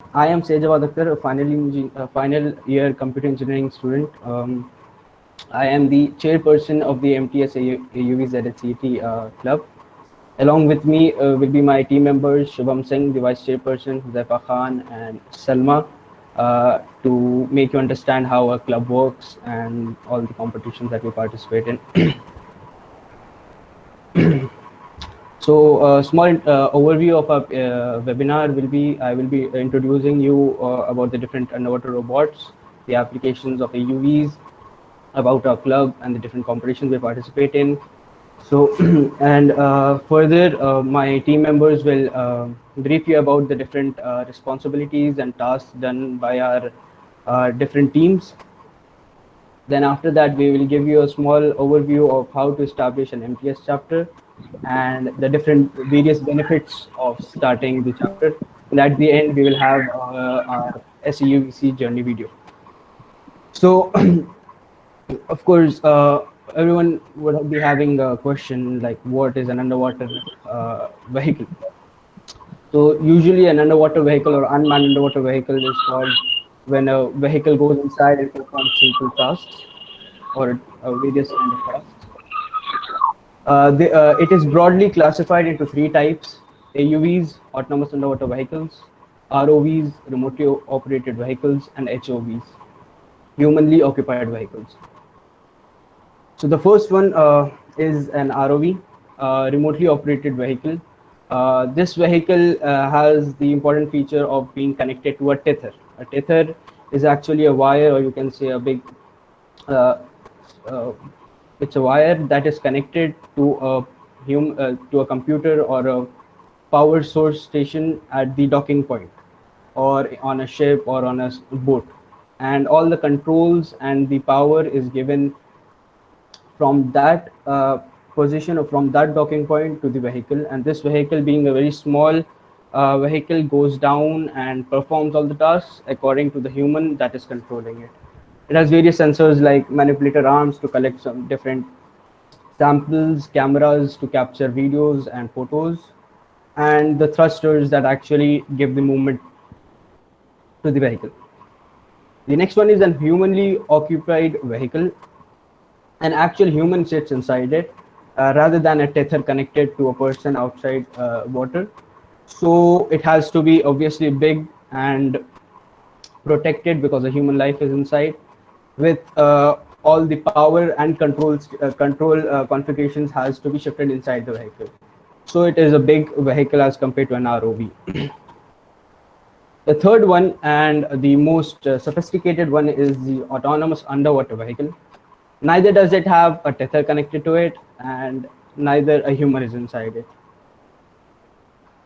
I am Sejavad Akhtar, a final year computer engineering student. I am the chairperson of the MTS AUVZHCT club. Along with me will be my team members Shubham Singh, the vice chairperson, Huzaifa Khan, and Salma, to make you understand how a club works and all the competitions that we participate in. So, a small overview of our webinar will be, I will be introducing you about the different underwater robots, the applications of AUVs, about our club and the different competitions we participate in. So, and further, my team members will brief you about the different responsibilities and tasks done by our different teams. Then after that, we will give you a small overview of how to establish an MTS chapter and the different various benefits of starting the chapter. And at the end, we will have our SEUVC journey video. So, of course, everyone would be having a question like, what is an underwater vehicle? So, usually, an underwater vehicle or unmanned underwater vehicle is called when a vehicle goes inside and performs simple tasks or various kind of tasks. It is broadly classified into three types: AUVs, autonomous underwater vehicles; ROVs, remotely operated vehicles; and HOVs, humanly occupied vehicles. So the first one is an ROV, remotely operated vehicle. This vehicle has the important feature of being connected to a tether. A tether is actually a wire, or you can say a big uh, uh, it's a wire that is connected to to a computer or a power source station at the docking point, or on a ship or on a boat, and all the controls and the power is given from that position or from that docking point to the vehicle. And this vehicle, being a very small vehicle, goes down and performs all the tasks according to the human that is controlling it. It has various sensors like manipulator arms to collect some different samples, cameras to capture videos and photos, and the thrusters that actually give the movement to the vehicle. The next one is a humanly occupied vehicle. An actual human sits inside it rather than a tether connected to a person outside water. So it has to be obviously big and protected because a human life is inside, with all the power and control configurations has to be shifted inside the vehicle. So it is a big vehicle as compared to an ROV. The third one and the most sophisticated one is the autonomous underwater vehicle. Neither does it have a tether connected to it, and neither a human is inside it.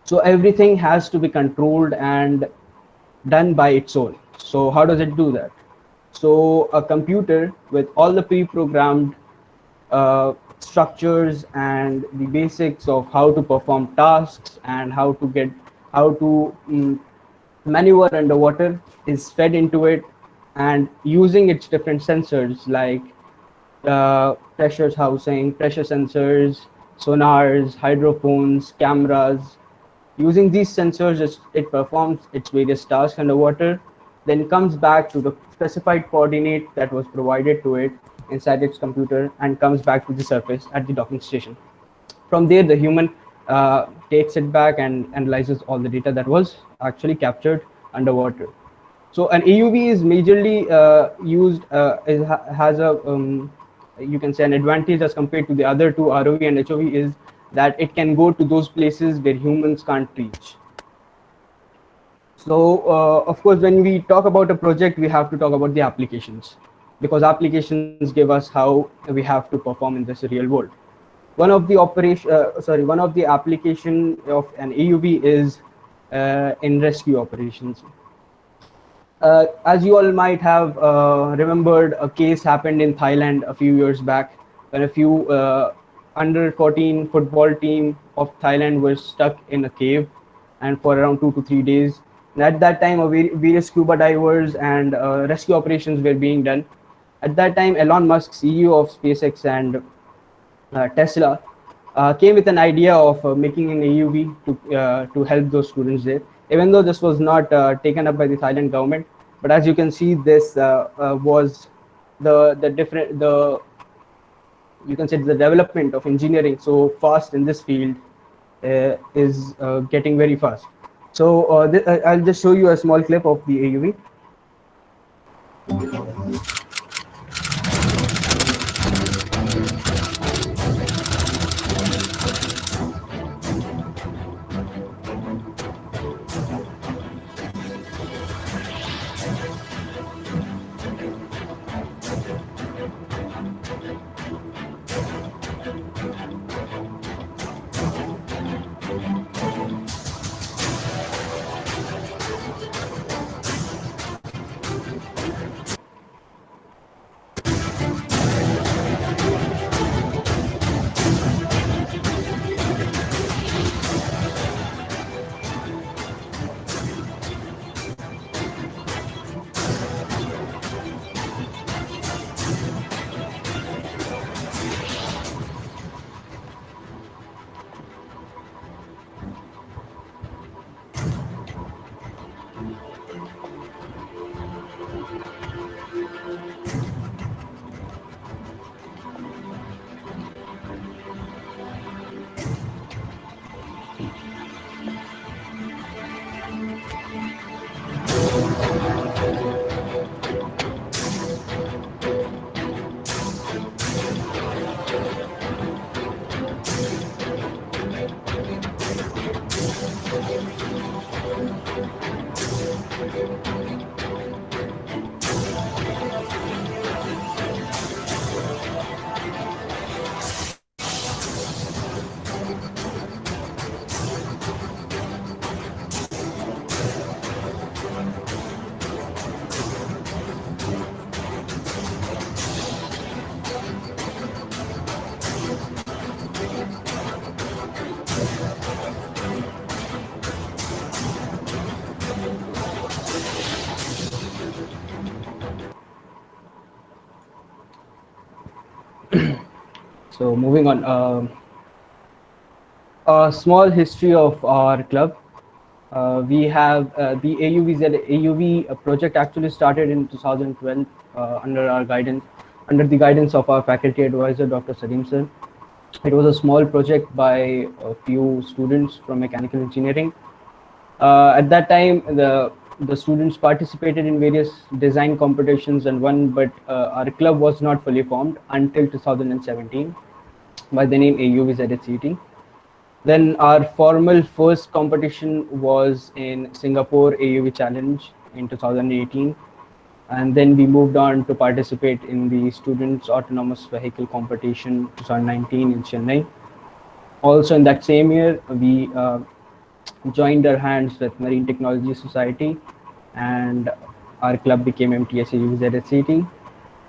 So everything has to be controlled and done by its own. So how does it do that? So a computer with all the pre-programmed structures and the basics of how to perform tasks and how to maneuver underwater is fed into it, and using its different sensors like pressure housing, pressure sensors, sonars, hydrophones, cameras. Using these sensors, it performs its various tasks underwater, then comes back to the specified coordinate that was provided to it inside its computer and comes back to the surface at the docking station. From there, the human takes it back and analyzes all the data that was actually captured underwater. So an AUV is majorly used, has a, you can say, an advantage as compared to the other two, ROV and HOV, is that it can go to those places where humans can't reach. So, of course, when we talk about a project, we have to talk about the applications, because applications give us how we have to perform in this real world. One of the application of an AUV is in rescue operations. As you all might have remembered, a case happened in Thailand a few years back when a few under 14 football team of Thailand was stuck in a cave and for around 2 to 3 days. And at that time, various scuba divers and rescue operations were being done. At that time, Elon Musk, CEO of SpaceX and Tesla, came with an idea of making an AUV to help those students there. even though this was not taken up by the Thailand government. But as you can see, this was the you can say the development of engineering so fast in this field is getting very fast. So I'll just show you a small clip of the AUV. So moving on, a small history of our club. We have the AUV project actually started in 2012 under the guidance of our faculty advisor, Dr. Salim sir. It was a small project by a few students from mechanical engineering. At that time, the students participated in various design competitions and won, but our club was not fully formed until 2017 by the name AUV ZHCT. Then our formal first competition was in Singapore AUV Challenge in 2018. And then we moved on to participate in the Students Autonomous Vehicle Competition 2019 in Chennai. Also in that same year, we joined our hands with Marine Technology Society, and our club became MTS AUV ZHCT.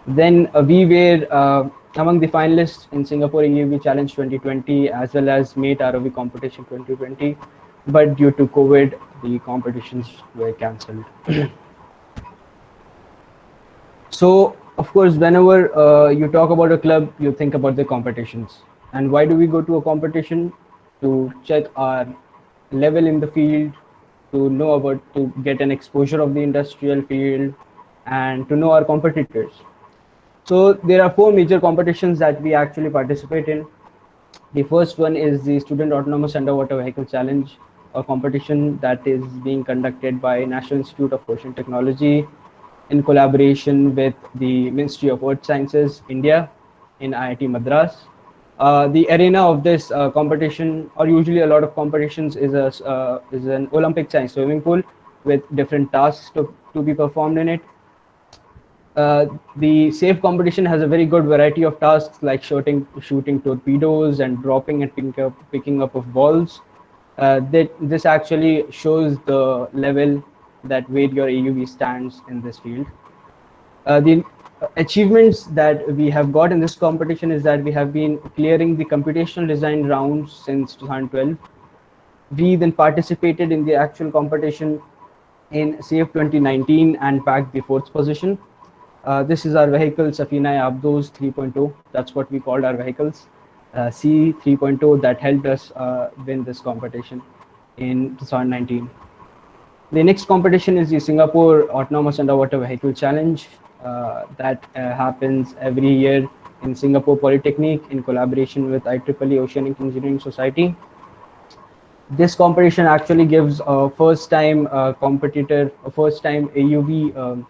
Then we were among the finalists in Singapore AUV Challenge 2020 as well as Mate ROV Competition 2020, but due to COVID, the competitions were cancelled. So, of course, whenever you talk about a club, you think about the competitions. And why do we go to a competition? To check our level in the field, to get an exposure of the industrial field, and to know our competitors. So there are 4 major competitions that we actually participate in. The first one is the Student Autonomous Underwater Vehicle Challenge, a competition that is being conducted by National Institute of Ocean Technology in collaboration with the Ministry of Earth Sciences, India, in IIT Madras. The arena of this competition, or usually a lot of competitions, is an Olympic size swimming pool with different tasks to be performed in it. The SAFE competition has a very good variety of tasks like shooting torpedoes and dropping and picking up of balls. This actually shows the level that where your AUV stands in this field. The achievements that we have got in this competition is that we have been clearing the computational design rounds since 2012. We then participated in the actual competition in SAFE 2019 and packed the 4th position. This is our vehicle, Safina Abdos 3.0. That's what we called our vehicles. C 3.0 that helped us win this competition in 2019. The next competition is the Singapore Autonomous Underwater Vehicle Challenge that happens every year in Singapore Polytechnic in collaboration with IEEE Oceanic Engineering Society. This competition actually gives a first-time competitor, a first-time AUV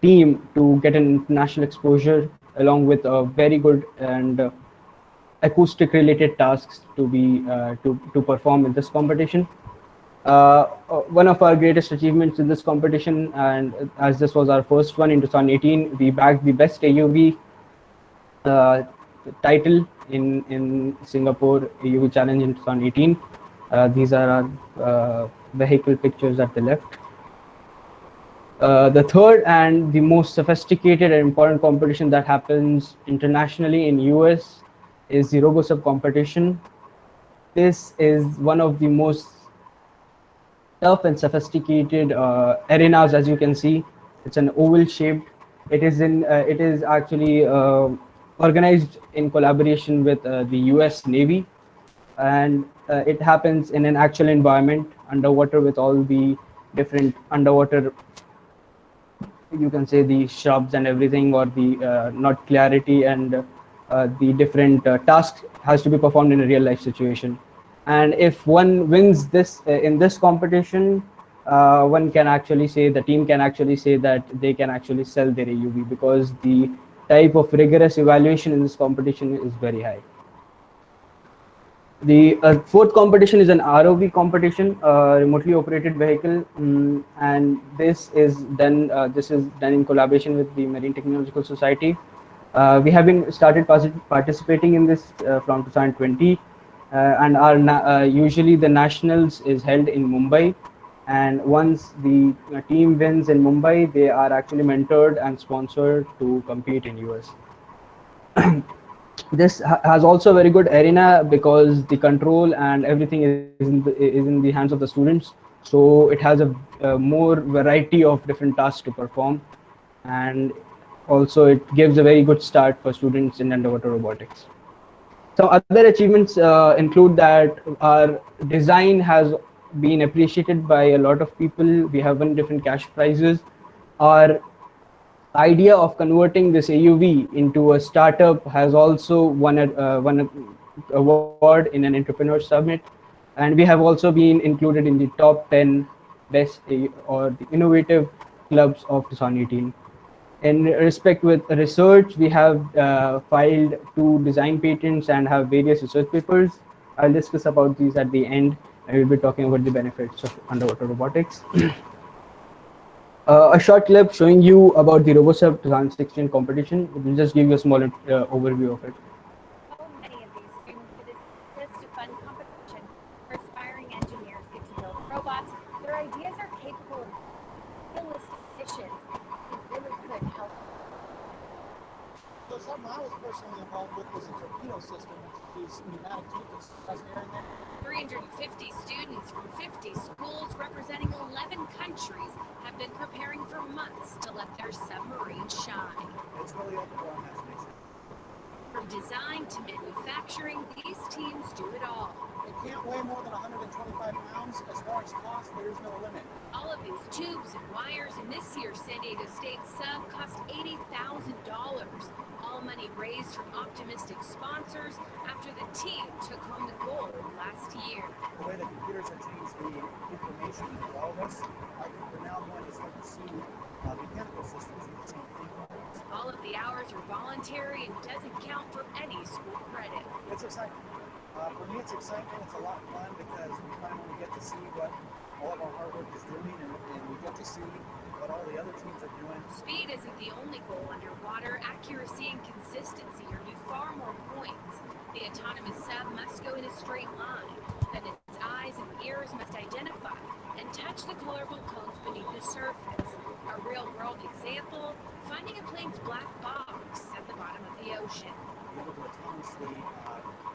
team to get an international exposure, along with a very good and acoustic related tasks to be to perform in this competition. One of our greatest achievements in this competition, and as this was our first one in 2018, we bagged the best AUV uh, title in Singapore AUV Challenge in 2018. These are our vehicle pictures at the left. The third and the most sophisticated and important competition that happens internationally in US is the RoboSub competition. This is one of the most tough and sophisticated arenas. As you can see, it's an oval shaped. It is actually organized in collaboration with the US Navy, and it happens in an actual environment underwater with all the different underwater, you can say, the shrubs and everything, or the not clarity, and the different tasks has to be performed in a real life situation. And if one wins this in this competition, one can actually say, the team can actually say that they can actually sell their AUV, because the type of rigorous evaluation in this competition is very high. The fourth competition is an ROV competition, remotely operated vehicle, and this is done. This is done in collaboration with the Marine Technological Society. We have been started participating in this from 2020, and our usually the nationals is held in Mumbai. And once the team wins in Mumbai, they are actually mentored and sponsored to compete in US. This has also a very good arena, because the control and everything is in the hands of the students, so it has a more variety of different tasks to perform, and also it gives a very good start for students in underwater robotics. Some other achievements include that our design has been appreciated by a lot of people. We have won different cash prizes. Our idea of converting this AUV into a startup has also won an award in an entrepreneur summit, and we have also been included in the top 10 best or the innovative clubs of 2018. In respect with research, we have filed 2 design patents and have various research papers. I'll discuss about these at the end. I will be talking about the benefits of underwater robotics. A short clip showing you about the RoboSub 2016 competition. It will just give you a small overview of it. So many of these students for this just a fun competition where aspiring engineers get to build robots. Their ideas are capable of realistic missions. They really could help. So something I was personally involved with was a torpedo system. These pneumatic tubes that air in there. 350 students from 50 schools representing 11 countries have been preparing for months to let their submarine shine. It's really open to our imagination. From design to manufacturing, these teams do it all. It can't weigh more than 125 pounds. As far as cost, there's no limit. All of these tubes and wires in this year's San Diego State sub cost $80,000. All money raised from optimistic sponsors after the team took home the gold last year. The way the computers have changed the information for all of us, I think we're now going to start to see mechanical systems do the same thing. All of the hours are voluntary and doesn't count for any school credit. It's exciting. For me, it's exciting. It's a lot of fun because we finally get to see what all of our hard work is doing, and we get to see what all the other teams are doing. Speed isn't the only goal underwater. Accuracy and consistency earn you far more points. The autonomous sub must go in a straight line. Then its eyes and ears must identify and touch the colorful cones beneath the surface. A real-world example, finding a plane's black box at the bottom of the ocean. Be able to autonomously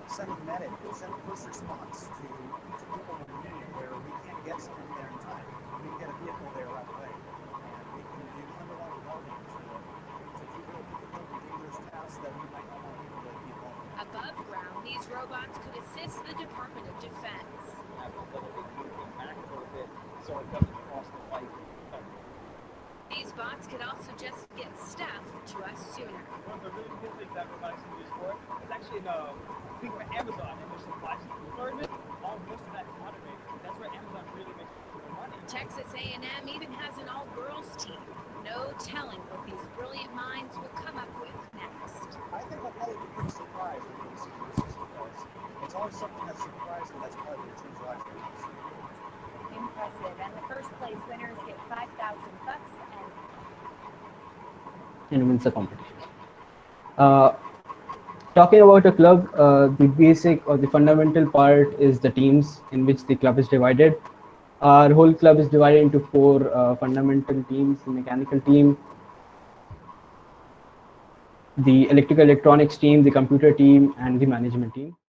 send a medic or send a first response to each people in the community where we can't get someone there in time. We can get a vehicle there right away. And we can do underwater welding to do real difficult and dangerous tasks that we might not want people to be involved in. Above ground, these robots could assist the Department of Defense. Have a little bit back a little bit so it doesn't cost the life. These bots could also just get stuff to us sooner. One of the really cool things that reminds me of this sport is actually in I think for Amazon and their supply chain department, most of that is automated. That's where Amazon really makes their money. Texas A&M even has an all-girls team. No telling what these brilliant minds will come up with next. I think I'll probably be pretty surprised when we see this just because it's always something that's surprising that's probably going to change lives for us. Impressive. And the first place winners get $5,000 and wins the competition. Talking about a club, the basic or the fundamental part is the teams in which the club is divided. Our whole club is divided into 4 fundamental teams: the mechanical team, the electrical electronics team, the computer team, and the management team.